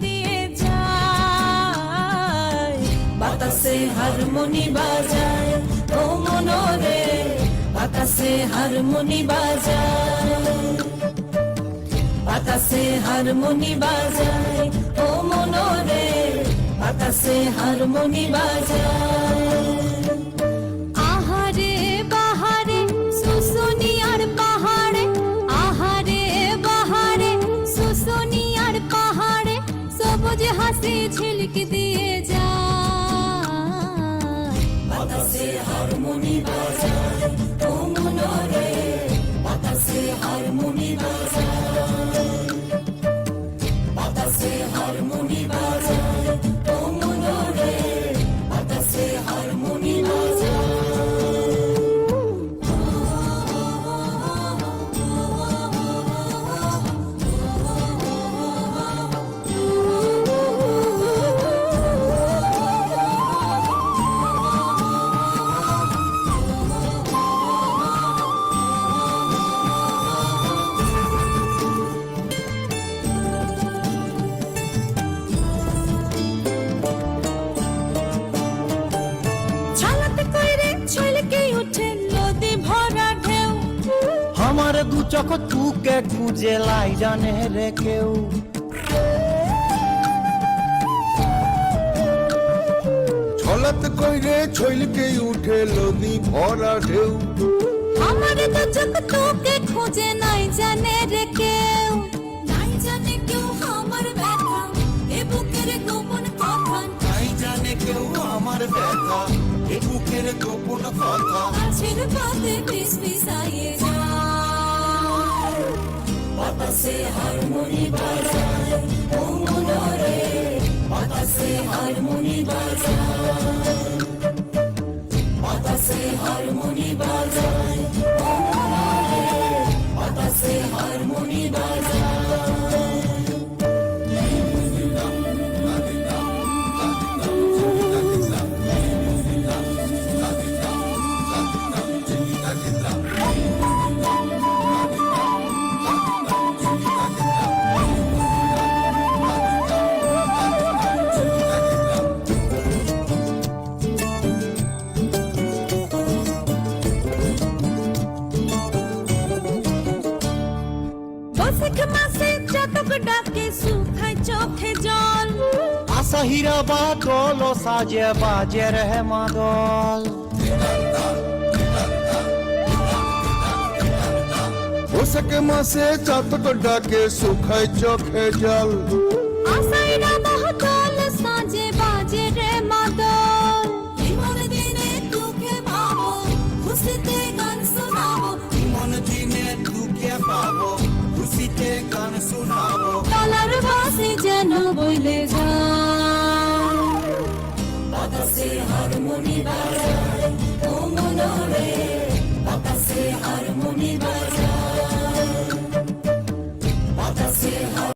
দিয়ে যায়, বাতাসে হারমোনি বাজায় ও মনরে, বাতাসে হারমোনি বাজায়, বাতাসে হারমোনি বাজায় ও মনরে, বাতাসে হারমোনি বাজায়। আহারে বাহারে শুশুনিয়ার পাহাড়ে, আহারে বাহারে শুশুনিয়ার পাহাড়ে, সবুজ হাসি ঝিলিক দিয়ে যায়, বাতাসে হারমোনি বাজায় ও মনরে, বাতাসে হারমোনি বাজায়, বাতাসে হারমোনি বাজায় ও মনরে, বাতাসে হারমোনি বাজায়। আমার দু চোখ তুকে খুঁজে লাই জানে রে কেউ, ছলাত কইরে ছইলকে উঠে নদী ভরা ঢেউ, আমার দু চোখ তুকে খুঁজে নাই জানে রে কেউ, নাই জানে কেউ আমার ব্যথা এ বুকের গোপন কথা, নাই জানে কেউ আমার ব্যথা এ বুকের গোপন কথা, গাছের পাতে পিস পিসাইয়ে যায়, বাতাসে হারমোনি বাজায় ও মনরে, বাতাসে হারমোনি বাজায়, বাতাসে হারমোনি বাজায় ও মনরে, বাতাসে হারমোনি বাজায়। বৈশাখ মাসে চাতক ডাকে শুকায় চোখে জল, আশা হীরা বাদল সাজে বাজে রহে মাদল, বৈশাখ মাসে চাতক ডাকে শুকায় চোখে জল, আশাইরা বাদল সাজে বাজে রে মাদল, জীবন দিনে দুঃখে পাবো খুশিতে গান শোনাবো, মন দিনে দুঃখে পাবো খুশিতে গান শোনাবো, গলার বাঁশি যেন বইলে যায়, বাতাসে হারমোনি বাজায় ও মনরে,